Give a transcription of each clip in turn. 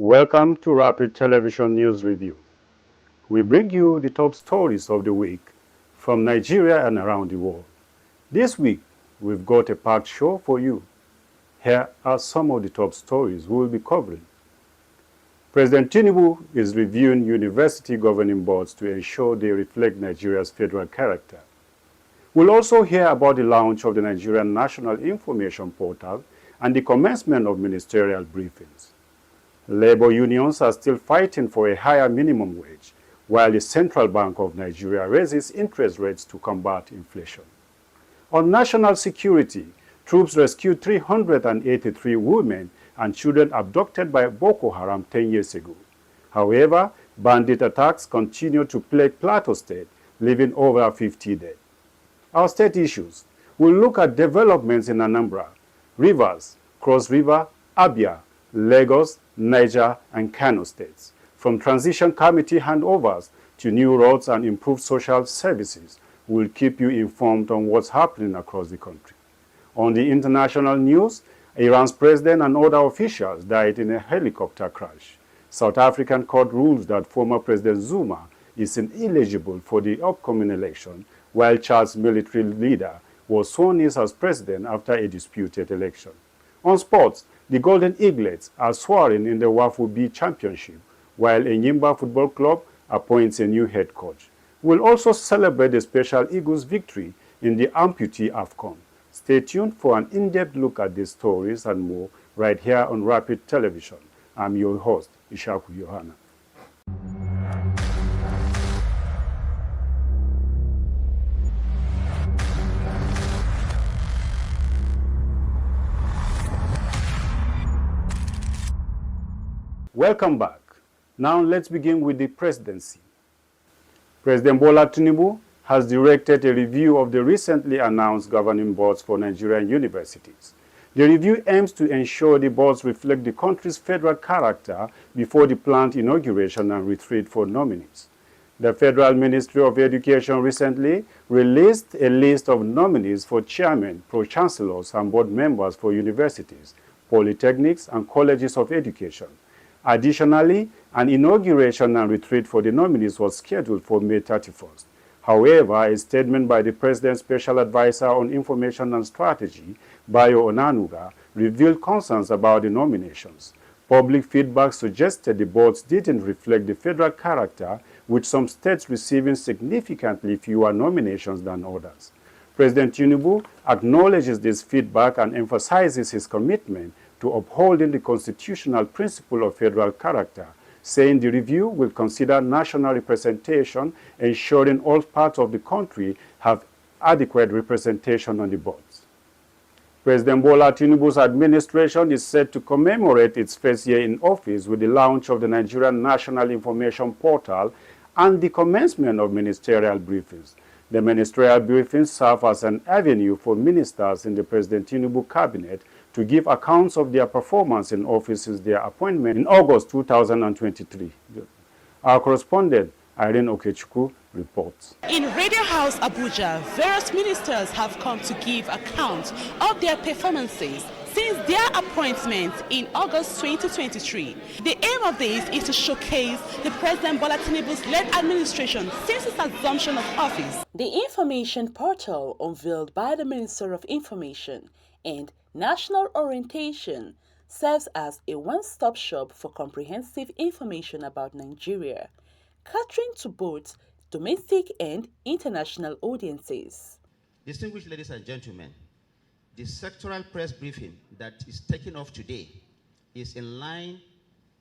Welcome to Rapid Television News Review. We bring you the top stories of the week from Nigeria and around the world. This week, we've got a packed show for you. Here are some of the top stories we will be covering. President Tinubu is reviewing university governing boards to ensure they reflect Nigeria's federal character. We'll also hear about the launch of the Nigerian National Information Portal and the commencement of ministerial briefings. Labor unions are still fighting for a higher minimum wage, while the Central Bank of Nigeria raises interest rates to combat inflation. On national security, troops rescued 383 women and children abducted by Boko Haram 10 years ago. However, bandit attacks continue to plague Plateau State, leaving over 50 dead. Our state issues will look at developments in Anambra, Rivers, Cross River, Abia, Lagos, Niger, and Kano states, from transition committee handovers to new roads and improved social services. We'll keep you informed on what's happening across the country. On the international news, Iran's president and other officials died in a helicopter crash. South African court rules that former President Zuma is ineligible for the upcoming election, while Chad's military leader was sworn in as president after a disputed election. On sports, the Golden Eaglets are soaring in the Wafu B Championship, while Enyimba Football Club appoints a new head coach. We'll also celebrate the Special Eagles' victory in the Amputee AFCON. Stay tuned for an in-depth look at these stories and more right here on Rapid Television. I'm your host, Ishaku Yohana. Welcome back. Now let's begin with the presidency. President Bola Tinubu has directed a review of the recently announced governing boards for Nigerian universities. The review aims to ensure the boards reflect the country's federal character before the planned inauguration and retreat for nominees. The Federal Ministry of Education recently released a list of nominees for chairmen, pro-chancellors, and board members for universities, polytechnics, and colleges of education. Additionally, an inauguration and retreat for the nominees was scheduled for May 31st. However, a statement by the President's Special Advisor on Information and Strategy, Bayo Onanuga, revealed concerns about the nominations. Public feedback suggested the boards didn't reflect the federal character, with some states receiving significantly fewer nominations than others. President Tinubu acknowledges this feedback and emphasizes his commitment to upholding the constitutional principle of federal character, saying the review will consider national representation, ensuring all parts of the country have adequate representation on the boards. President Bola Tinubu's administration is set to commemorate its first year in office with the launch of the Nigerian National Information Portal and the commencement of ministerial briefings. The ministerial briefings serve as an avenue for ministers in the President Tinubu cabinet to give accounts of their performance in office since their appointment in August 2023. Our correspondent, Irene Okechukwu, reports. In Radio House Abuja, various ministers have come to give account of their performances since their appointment in August 2023. The aim of this is to showcase the President Bola Tinubu's led administration since his assumption of office. The information portal unveiled by the Minister of Information and National Orientation serves as a one-stop shop for comprehensive information about Nigeria, catering to both domestic and international audiences. Distinguished ladies and gentlemen, the sectoral press briefing that is taken off today is in line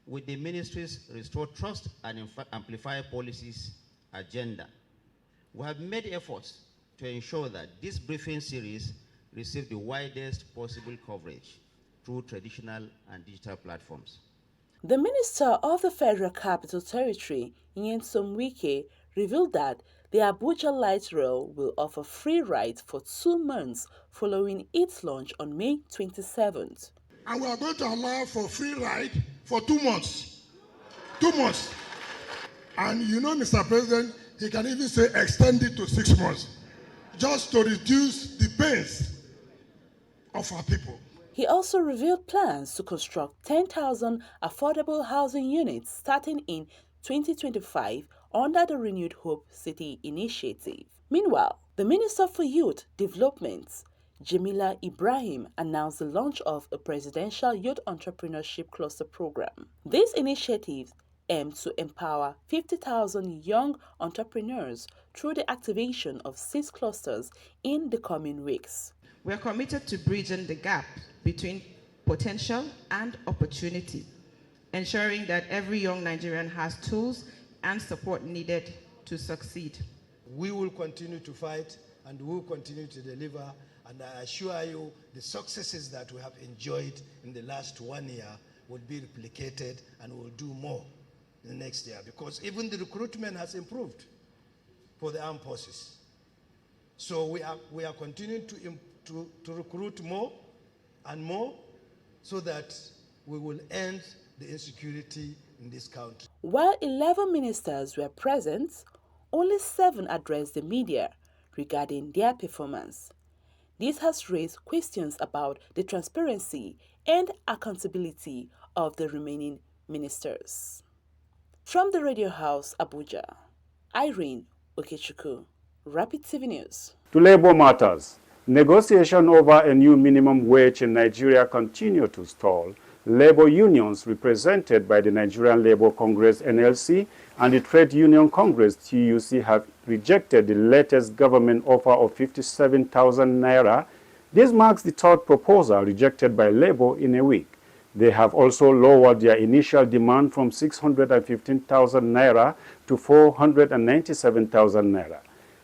with the Ministry's Restore Trust and Amplify Policies agenda. We have made efforts to ensure that this briefing series receive the widest possible coverage through traditional and digital platforms. The Minister of the Federal Capital Territory, Nyesom Wike, revealed that the Abuja Light Rail will offer free rides for 2 months following its launch on May 27th. And we are going to allow for free ride for 2 months. 2 months. And you know, Mr. President, he can even say extend it to 6 months, just to reduce the pains of our people. He also revealed plans to construct 10,000 affordable housing units starting in 2025 under the Renewed Hope City initiative. Meanwhile, the Minister for Youth Development, Jamila Ibrahim, announced the launch of a presidential youth entrepreneurship cluster program. This initiative aims to empower 50,000 young entrepreneurs through the activation of 6 clusters in the coming weeks. We are committed to bridging the gap between potential and opportunity, ensuring that every young Nigerian has tools and support needed to succeed. We will continue to fight and we will continue to deliver, and I assure you the successes that we have enjoyed in the last 1 year will be replicated and we'll do more in the next year, because even the recruitment has improved for the armed forces. So we are continuing to recruit more and more so that we will end the insecurity in this country. While 11 ministers were present, only 7 addressed the media regarding their performance. This has raised questions about the transparency and accountability of the remaining ministers. From the Radio House, Abuja, Irene Okechukwu, Rapid TV News. To labor matters, negotiation over a new minimum wage in Nigeria continue to stall. Labor unions represented by the Nigerian Labour Congress (NLC) and the Trade Union Congress (TUC) have rejected the latest government offer of 57,000 naira. This marks the third proposal rejected by Labour in a week. They have also lowered their initial demand from 615,000 naira to 497,000 naira.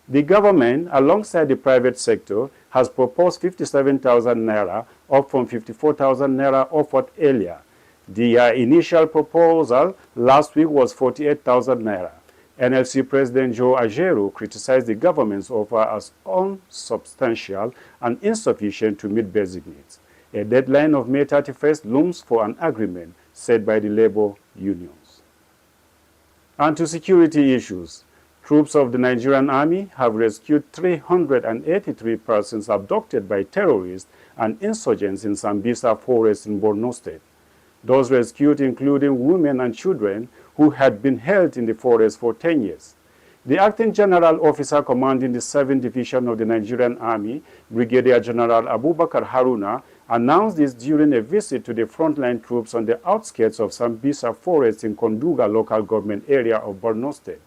The government, alongside the private sector, has proposed 57,000 naira, up from 54,000 naira offered earlier. The initial proposal last week was 48,000 naira. NLC President Joe Ajaero criticized the government's offer as unsubstantial and insufficient to meet basic needs. A deadline of May 31st looms for an agreement set by the labor unions. And to security issues, troops of the Nigerian Army have rescued 383 persons abducted by terrorists and insurgents in Sambisa Forest in Borno State. Those rescued including women and children who had been held in the forest for 10 years. The Acting General Officer commanding the 7th Division of the Nigerian Army, Brigadier General Abubakar Haruna, announced this during a visit to the frontline troops on the outskirts of Sambisa Forest in Konduga local government area of Borno State.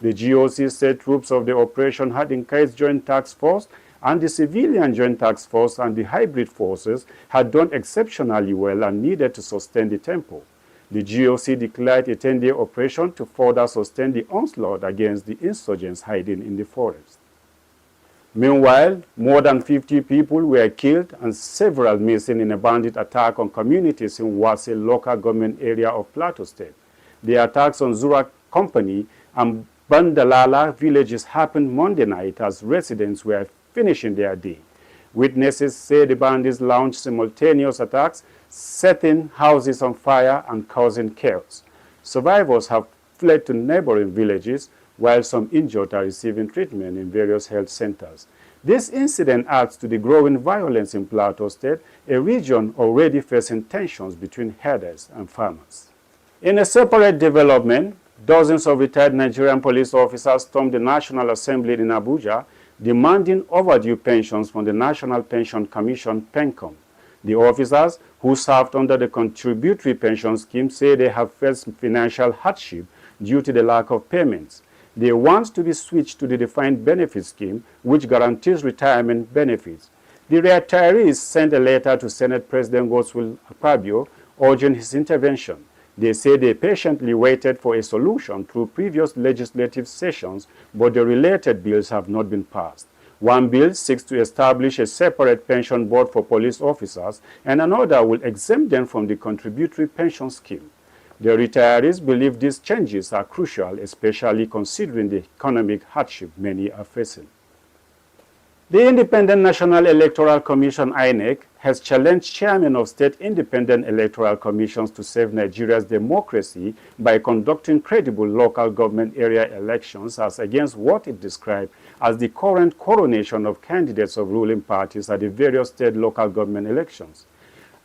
The GOC said troops of the operation had encouraged Joint Task Force and the Civilian Joint Task Force and the hybrid forces had done exceptionally well and needed to sustain the tempo. The GOC declared a 10-day operation to further sustain the onslaught against the insurgents hiding in the forest. Meanwhile, more than 50 people were killed and several missing in a bandit attack on communities in Wase local government area of Plateau State. The attacks on Zura Company and Bandalala villages happened Monday night as residents were finishing their day. Witnesses say the bandits launched simultaneous attacks, setting houses on fire and causing chaos. Survivors have fled to neighboring villages, while some injured are receiving treatment in various health centers. This incident adds to the growing violence in Plateau State, a region already facing tensions between herders and farmers. In a separate development, dozens of retired Nigerian police officers stormed the National Assembly in Abuja, demanding overdue pensions from the National Pension Commission (PENCOM). The officers, who served under the contributory pension scheme, say they have faced financial hardship due to the lack of payments. They want to be switched to the defined benefit scheme, which guarantees retirement benefits. The retirees sent a letter to Senate President Godswill Akpabio urging his intervention. They say they patiently waited for a solution through previous legislative sessions, but the related bills have not been passed. One bill seeks to establish a separate pension board for police officers, and another will exempt them from the contributory pension scheme. The retirees believe these changes are crucial, especially considering the economic hardship many are facing. The Independent National Electoral Commission (INEC) has challenged chairmen of state independent electoral commissions to save Nigeria's democracy by conducting credible local government area elections as against what it described as the current coronation of candidates of ruling parties at the various state local government elections.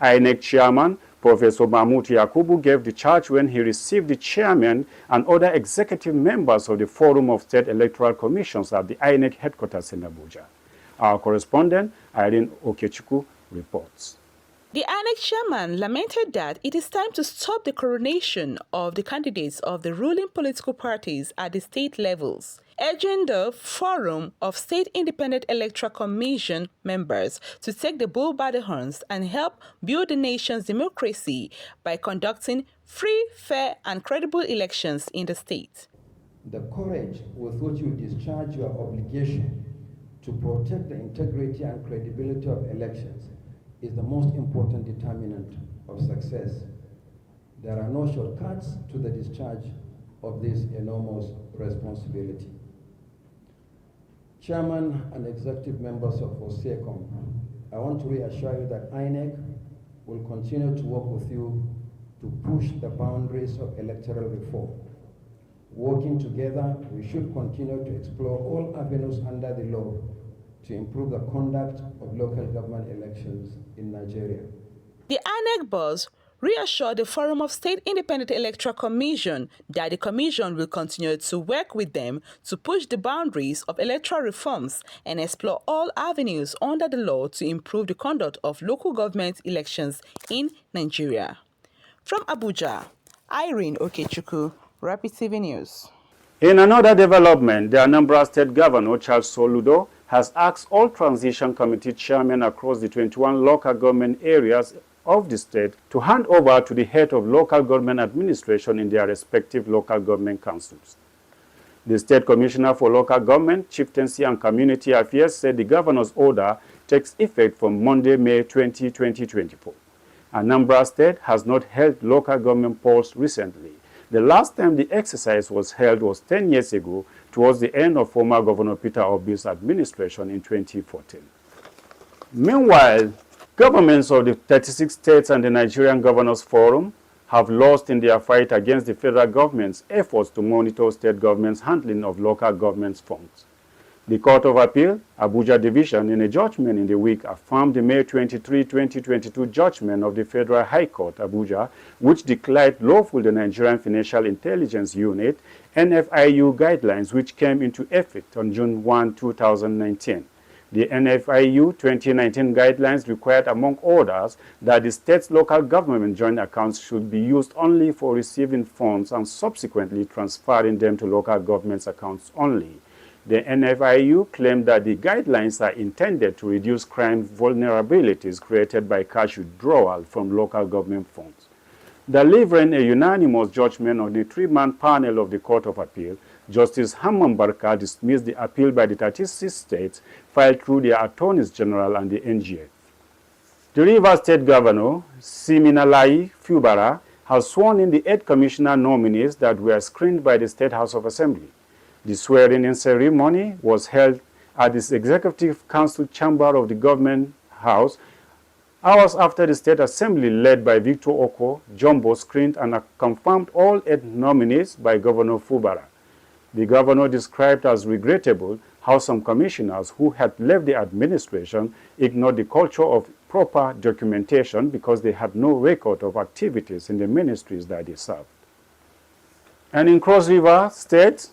INEC chairman, Professor Mahmoud Yakubu, gave the charge when he received the chairman and other executive members of the Forum of State Electoral Commissions at the INEC headquarters in Abuja. Our correspondent, Irene Okechukwu, reports. The INEC chairman lamented that it is time to stop the coronation of the candidates of the ruling political parties at the state levels, urging the Forum of State Independent Electoral Commission members to take the bull by the horns and help build the nation's democracy by conducting free, fair, and credible elections in the state. The courage with which you discharge your obligation to protect the integrity and credibility of elections is the most important determinant of success. There are no shortcuts to the discharge of this enormous responsibility. Chairman and executive members of OSECOM, I want to reassure you that INEC will continue to work with you to push the boundaries of electoral reform. Working together, we should continue to explore all avenues under the law to improve the conduct of local government elections in Nigeria. The INEC boss reassured the Forum of State Independent Electoral Commission that the commission will continue to work with them to push the boundaries of electoral reforms and explore all avenues under the law to improve the conduct of local government elections in Nigeria. From Abuja, Irene Okechukwu, Rapid TV News. In another development, the Anambra State Governor, Charles Soludo, has asked all transition committee chairmen across the 21 local government areas of the state to hand over to the head of local government administration in their respective local government councils. The State Commissioner for Local Government, Chieftaincy and Community Affairs said the governor's order takes effect from Monday, May 20, 2024. Anambra State has not held local government polls recently. The last time the exercise was held was 10 years ago, towards the end of former Governor Peter Obi's administration in 2014. Meanwhile, governments of the 36 states and the Nigerian Governors Forum have lost in their fight against the federal government's efforts to monitor state governments' handling of local governments' funds. The Court of Appeal, Abuja Division, in a judgment in the week, affirmed the May 23, 2022 judgment of the Federal High Court, Abuja, which declared lawful the Nigerian Financial Intelligence Unit, NFIU guidelines, which came into effect on June 1, 2019. The NFIU 2019 guidelines required, among others, that the state's local government joint accounts should be used only for receiving funds and subsequently transferring them to local government's accounts only. The NFIU claimed that the guidelines are intended to reduce crime vulnerabilities created by cash withdrawal from local government funds. Delivering a unanimous judgment on the three-man panel of the Court of Appeal, Justice Hamman Barka dismissed the appeal by the 36 states filed through their attorneys general and the NGF. The Rivers State Governor, Siminalayi Fubara, has sworn in the 8 commissioner nominees that were screened by the State House of Assembly. The swearing-in ceremony was held at the Executive Council chamber of the Government House, hours after the State Assembly, led by Victor Oko, Jumbo, screened and confirmed all 8 nominees by Governor Fubara. The governor described as regrettable how some commissioners who had left the administration ignored the culture of proper documentation because they had no record of activities in the ministries that they served. And in Cross River State,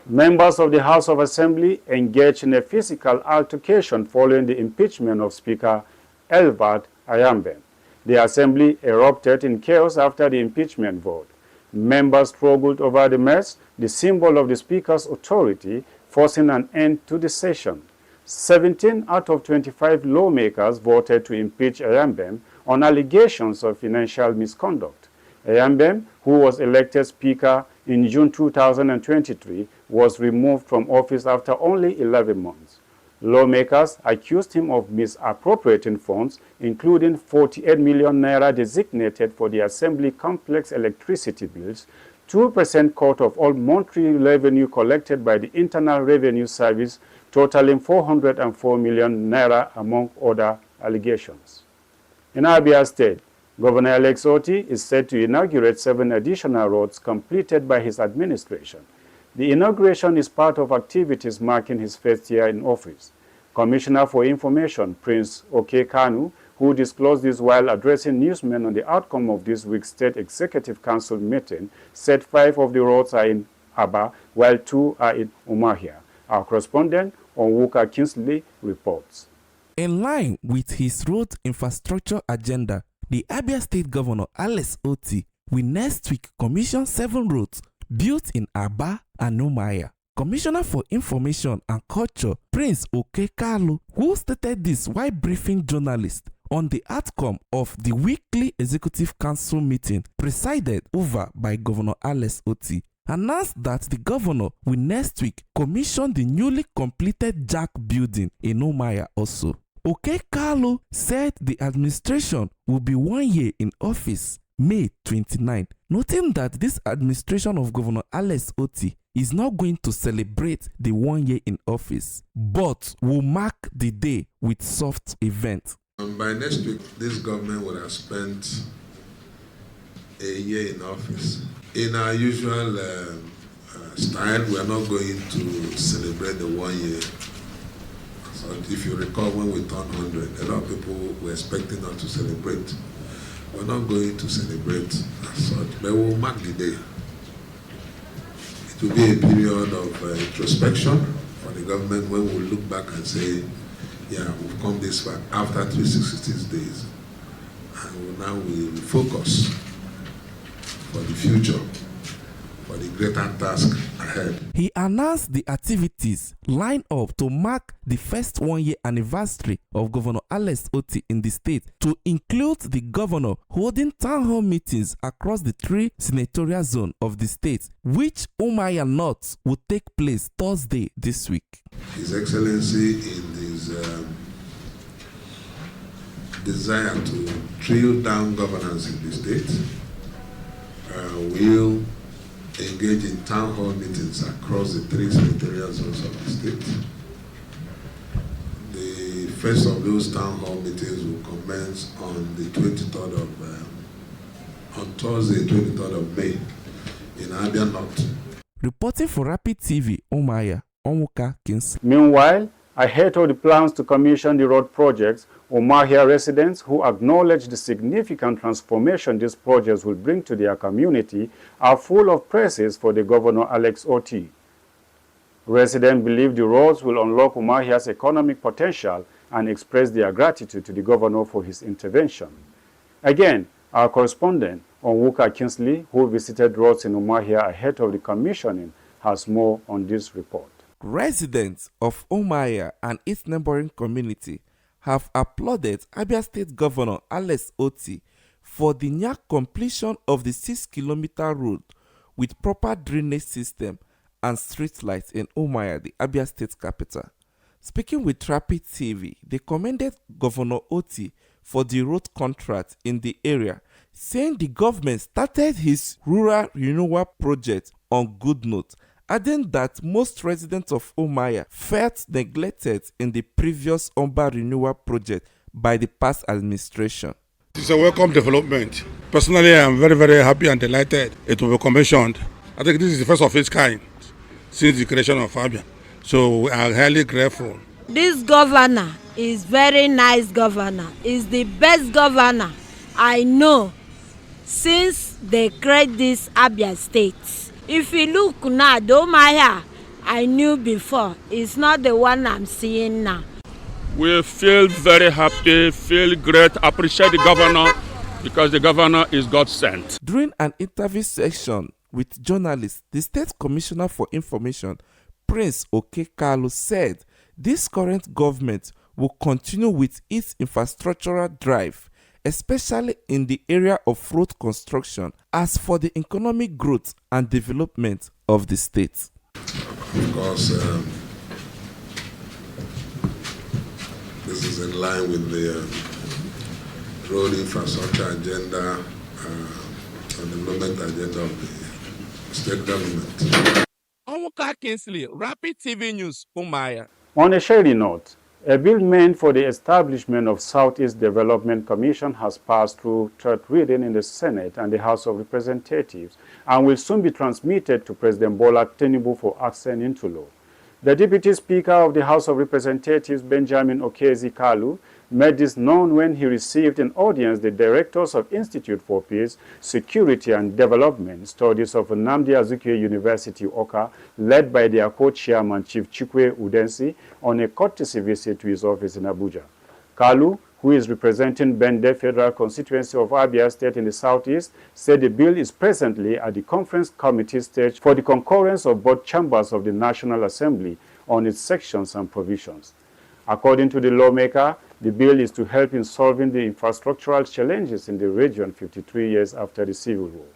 members of the House of Assembly engaged in a physical altercation following the impeachment of Speaker Elbert Ayambe. The Assembly erupted in chaos after the impeachment vote. Members struggled over the mess, the symbol of the Speaker's authority, forcing an end to the session. 17 out of 25 lawmakers voted to impeach Ayambe on allegations of financial misconduct. Ayambe, who was elected Speaker in June 2023, was removed from office after only 11 months. Lawmakers accused him of misappropriating funds, including 48 million naira designated for the Assembly complex electricity bills, 2% cut of all monthly revenue collected by the Internal Revenue Service, totaling 404 million naira, among other allegations. In Abia State, Governor Alex Otti is set to inaugurate 7 additional roads completed by his administration. The inauguration is part of activities marking his first year in office. Commissioner for Information, Prince Oke Kanu, who disclosed this while addressing newsmen on the outcome of this week's State Executive Council meeting, said 5 of the roads are in Aba, while 2 are in Umuahia. Our correspondent, Onwuka Kingsley, reports. In line with his road infrastructure agenda, the Abia State Governor Alex Otti will next week commission 7 roads built in Aba and Umuahia. Commissioner for Information and Culture, Prince Okekalu, who stated this while briefing journalists on the outcome of the weekly Executive Council meeting presided over by Governor Alex Otti, announced that the governor will next week commission the newly completed Jack building in Umuahia also. Okekalu said the administration will be 1 year in office, May 29, noting that this administration of Governor Alex Otti is not going to celebrate the 1 year in office, but will mark the day with soft event. By next week, this government will have spent a year in office. In our usual style, we are not going to celebrate the 1 year. So if you recall, when we turned 100, a lot of people were expecting us to celebrate. We're not going to celebrate as such, but we'll mark the day. It will be a period of introspection for the government when we look back and say, yeah, we've come this far after 366 days. And now we focus for the future, for the greater task ahead. He announced the activities lined up to mark the first 1 year anniversary of Governor Alex Otti in the state, to include the governor holding town hall meetings across the 3 senatorial zones of the state, which Umuahia North will take place Thursday this week. His Excellency, in his desire to drill down governance in the state, will engage in town hall meetings across the 3 senatorial zones of the state. The first of those town hall meetings will commence on the 23rd of, on Thursday, 23rd of May in Abia North. Reporting for Rapid TV, Umuahia, Onwuka Kingsley. Meanwhile, ahead of the plans to commission the road projects, Umuahia residents who acknowledge the significant transformation these projects will bring to their community are full of praises for the Governor Alex Otti. Residents believe the roads will unlock Umuahia's economic potential and express their gratitude to the governor for his intervention. Again, our correspondent, Onwuka Kingsley, who visited roads in Umuahia ahead of the commissioning, has more on this report. Residents of Umuahia and its neighboring community have applauded Abia State Governor Alex Otti for the near completion of the 6-kilometer road with proper drainage system and street lights in Umuahia, the Abia State capital. Speaking with Rapid TV, they commended Governor Otti for the road contract in the area, saying the government started his rural renewal project on good note, adding that most residents of Umuahia felt neglected in the previous Omba renewal project by the past administration. It's a welcome development. Personally, I am very, very happy and delighted it will be commissioned. I think this is the first of its kind since the creation of Abia. So we are highly grateful. This governor is very nice governor. Is the best governor I know since they created this Abia state. If you look now, the Umuahia I knew before is not the one I'm seeing now. We feel very happy, feel great, appreciate the governor because the governor is God sent. During an interview session with journalists, the State Commissioner for Information, Prince Okekalu, said this current government will continue with its infrastructural drive, especially in the area of road construction, as for the economic growth and development of the state. Of course, this is in line with the road infrastructure agenda and development agenda of the state government. Onwuka Kingsley, Rapid TV News, Umuahia. On a shady note, a bill meant for the establishment of Southeast Development Commission has passed through third reading in the Senate and the House of Representatives and will soon be transmitted to President Bola Tinubu for action into law. The Deputy Speaker of the House of Representatives, Benjamin Okezi Kalu, made this known when he received in audience the directors of Institute for Peace, Security and Development Studies of Nnamdi Azikiwe University, Awka, led by their co-chairman Chief Chikwe Udensi, on a courtesy visit to his office in Abuja. Kalu, who is representing Bende Federal Constituency of Abia State in the southeast, said the bill is presently at the conference committee stage for the concurrence of both chambers of the National Assembly on its sections and provisions. According to the lawmaker, the bill is to help in solving the infrastructural challenges in the region 53 years after the Civil War.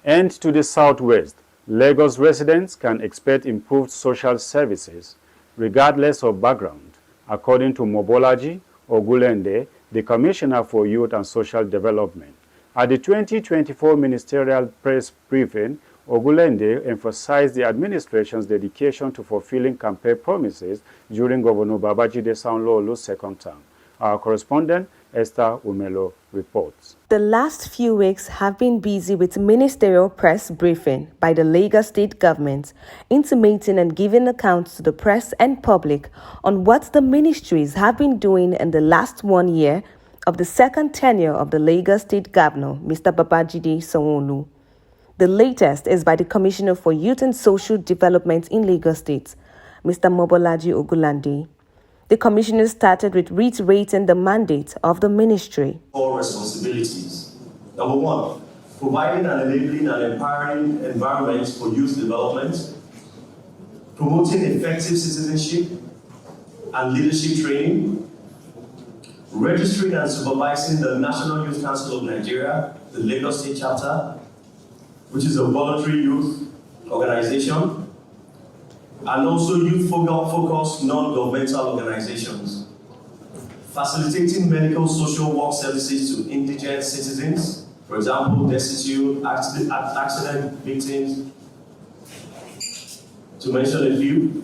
And to the southwest, Lagos residents can expect improved social services regardless of background, according to Mobolaji Ogulende, the Commissioner for Youth and Social Development. At the 2024 Ministerial Press Briefing, Ogulende emphasized the administration's dedication to fulfilling campaign promises during Governor Babajide Sanwo-Olu's second term. Our correspondent, Esther Umelo, reports. The last few weeks have been busy with ministerial press briefing by the Lagos State government, intimating and giving accounts to the press and public on what the ministries have been doing in the last 1 year of the second tenure of the Lagos State Governor, Mr. Babajide Sanwo-Olu. The latest is by the Commissioner for Youth and Social Development in Lagos State, Mr. Mobolaji Ogulende. The commissioner started with reiterating the mandate of the ministry. 4 responsibilities. Number 1, providing an enabling and empowering environment for youth development, promoting effective citizenship and leadership training, registering and supervising the National Youth Council of Nigeria, the Lagos State chapter, which is a voluntary youth organization, and also youth-focused non-governmental organizations, facilitating medical social work services to indigent citizens, for example, destitute, accident victims, to mention a few,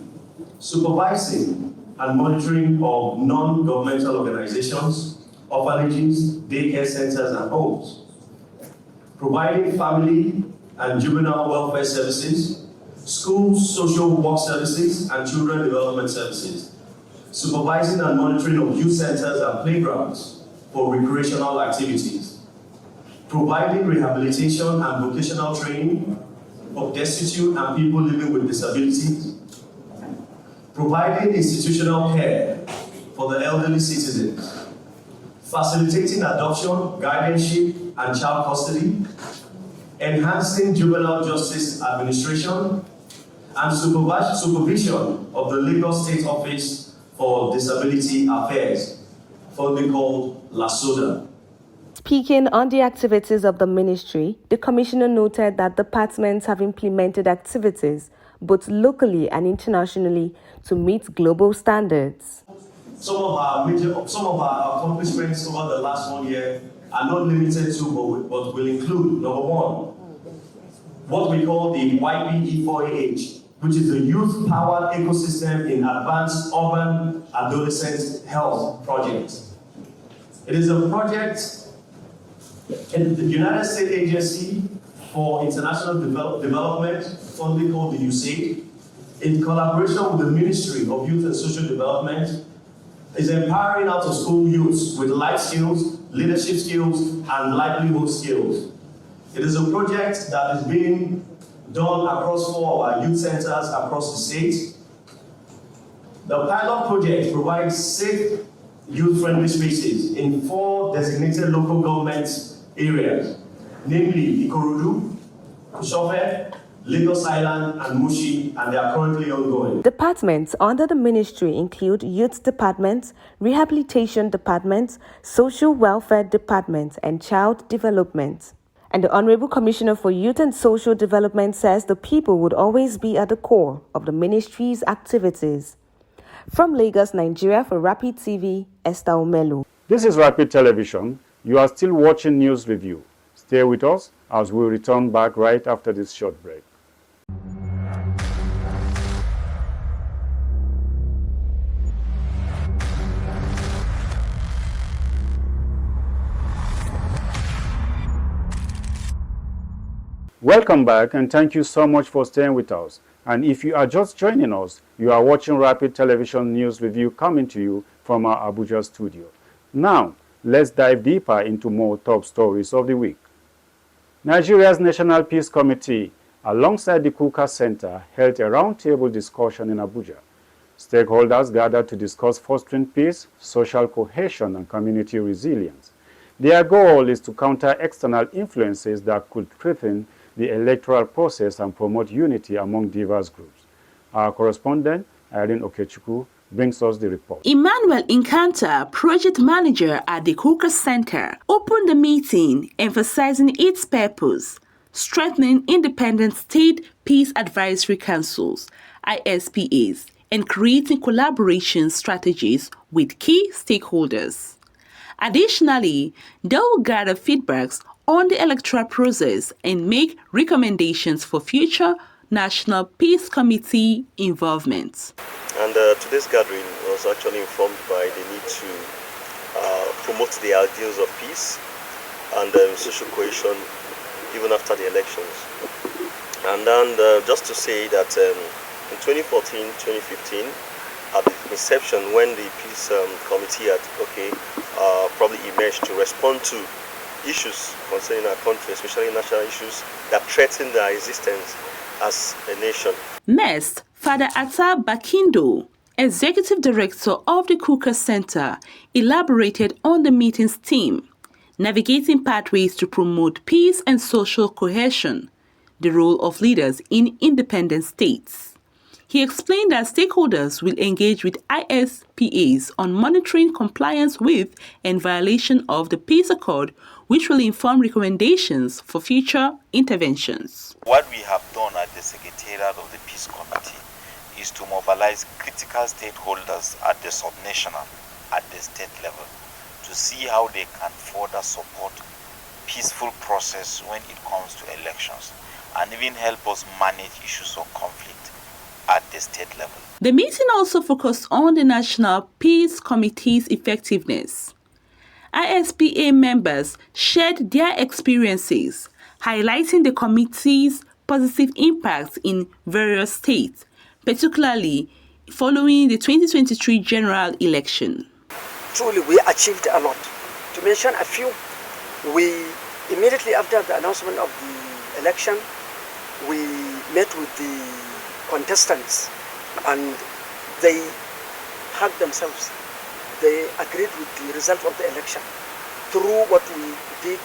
supervising and monitoring of non-governmental organizations, orphanages, daycare centers, and homes, providing family and juvenile welfare services, school social work services, and children development services, supervising and monitoring of youth centers and playgrounds for recreational activities, providing rehabilitation and vocational training of destitute and people living with disabilities, providing institutional care for the elderly citizens, facilitating adoption, guardianship, and child custody, enhancing juvenile justice administration, and supervision of the Lagos State Office for Disability Affairs, formerly called LASODA. Speaking on the activities of the ministry, the commissioner noted that departments have implemented activities both locally and internationally to meet global standards. Some of our accomplishments over the last 1 year are not limited to, but will include, number 1, what we call the YPE4AH, which is a youth-powered ecosystem in advanced urban adolescent health project. It is a project in the United States Agency for International Development, formerly called the USAID, in collaboration with the Ministry of Youth and Social Development, is empowering out-of-school youths with life skills, leadership skills, and livelihood skills. It is a project that is being done across 4 of our youth centers across the state. The pilot project provides safe, youth-friendly spaces in 4 designated local government areas, namely Ikorodu, Kushofe, Lagos Island, and Mushi, and they are currently ongoing. Departments under the ministry include Youth Department, Rehabilitation Department, Social Welfare Department, and Child Development. And the Honorable Commissioner for Youth and Social Development says the people would always be at the core of the ministry's activities. From Lagos, Nigeria, for Rapid TV, Esther Omelu. This is Rapid Television. You are still watching News Review. Stay with us as we return back right after this short break. Welcome back, and thank you so much for staying with us. And if you are just joining us, you are watching Rapid Television News Review coming to you from our Abuja studio. Now, let's dive deeper into more top stories of the week. Nigeria's National Peace Committee, alongside the Kuka Center, held a roundtable discussion in Abuja. Stakeholders gathered to discuss fostering peace, social cohesion, and community resilience. Their goal is to counter external influences that could threaten the electoral process and promote unity among diverse groups. Our correspondent, Irene Okechukwu, brings us the report. Emmanuel Inkanta, project manager at the Kuka Center, opened the meeting emphasizing its purpose, strengthening independent state peace advisory councils, ISPAs, and creating collaboration strategies with key stakeholders. Additionally, they will gather feedbacks on the electoral process and make recommendations for future National Peace Committee involvement. And today's gathering was actually informed by the need to promote the ideals of peace and social cohesion even after the elections. And then just to say that in 2014-2015, at the inception, when the Peace Committee had probably emerged to respond to issues concerning our country, especially national issues that threaten our existence as a nation. Next, Father Atta Bakindo, Executive Director of the Kuka Center, elaborated on the meeting's theme, navigating pathways to promote peace and social cohesion, the role of leaders in independent states. He explained that stakeholders will engage with ISPAs on monitoring compliance with and violation of the peace accord, which will inform recommendations for future interventions. What we have done at the Secretariat of the Peace Committee is to mobilize critical stakeholders at the subnational, at the state level, to see how they can further support peaceful process when it comes to elections, and even help us manage issues of conflict at the state level. The meeting also focused on the National Peace Committee's effectiveness. ISPA members shared their experiences, highlighting the committee's positive impacts in various states, particularly following the 2023 general election. Truly, we achieved a lot. To mention a few, we immediately after the announcement of the election, we met with the contestants and they hugged themselves. They agreed with the result of the election through what we did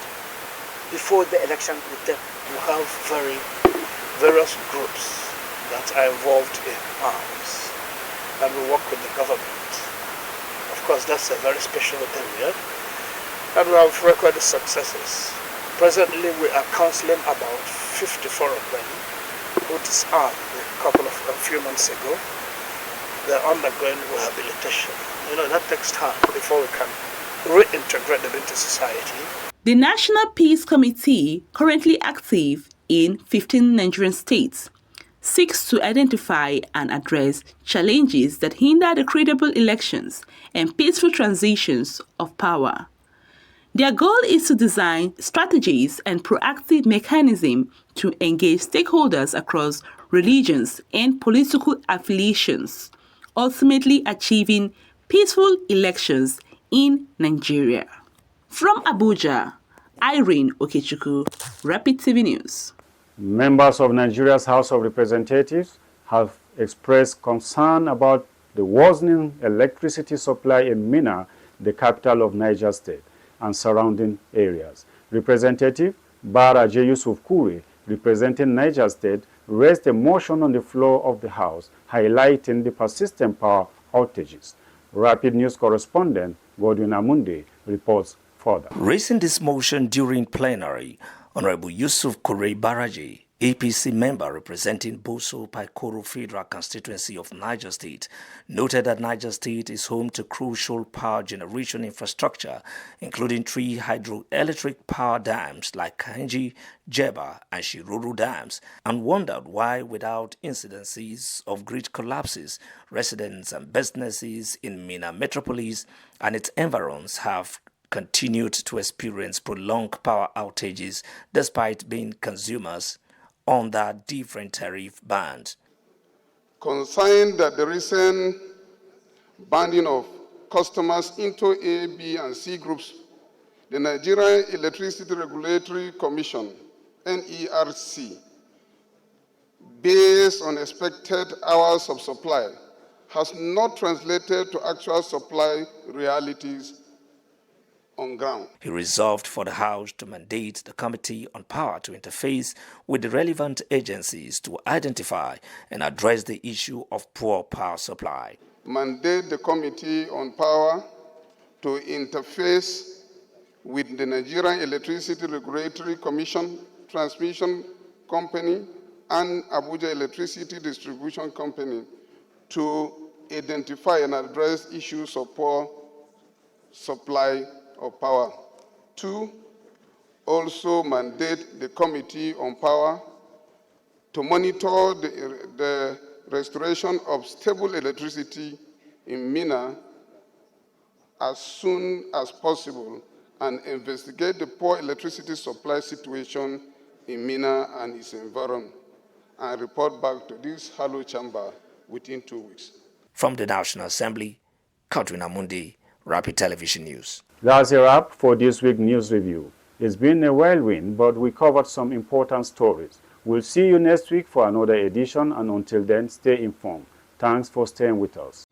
before the election with them. We have various groups that are involved in arms and we work with the government. Of course, that's a very special area and we have recorded successes. Presently, we are counseling about 54 of them who disarmed a few months ago. They're undergoing rehabilitation. That takes time before we can reintegrate them into society. The National Peace Committee, currently active in 15 Nigerian states, seeks to identify and address challenges that hinder the credible elections and peaceful transitions of power. Their goal is to design strategies and proactive mechanisms to engage stakeholders across religions and political affiliations, ultimately achieving peaceful elections in Nigeria. From Abuja, Irene Okechukwu, Rapid TV News. Members of Nigeria's House of Representatives have expressed concern about the worsening electricity supply in Minna, the capital of Niger State, and surrounding areas. Representative Bara J. Yusuf Kure, representing Niger State, raised a motion on the floor of the House highlighting the persistent power outages. Rapid News correspondent Godwin Amunde reports further. Raising this motion during plenary, Honorable Yusuf Kure Baraji, APC member representing Boso Paikoro Federal Constituency of Niger State, noted that Niger State is home to crucial power generation infrastructure, including 3 hydroelectric power dams like Kainji, Jeba, and Shiruru dams, and wondered why, without incidences of grid collapses, residents and businesses in Minna Metropolis and its environs have continued to experience prolonged power outages despite being consumers under different tariff bands. Concerned that the recent banding of customers into A, B, and C groups, the Nigerian Electricity Regulatory Commission, NERC, based on expected hours of supply, has not translated to actual supply realities on ground. He resolved for the House to mandate the Committee on Power to interface with the relevant agencies to identify and address the issue of poor power supply. Mandate the Committee on Power to interface with the Nigerian Electricity Regulatory Commission, Transmission Company, and Abuja Electricity Distribution Company to identify and address issues of poor supply of power. 2, also mandate the Committee on Power to monitor the restoration of stable electricity in Minna as soon as possible and investigate the poor electricity supply situation in Minna and its environment and report back to this Hallowed Chamber within 2 weeks. From the National Assembly, Katrina Mundi, Rapid Television News. That's a wrap for this week's news review. It's been a whirlwind, but we covered some important stories. We'll see you next week for another edition, and until then, stay informed. Thanks for staying with us.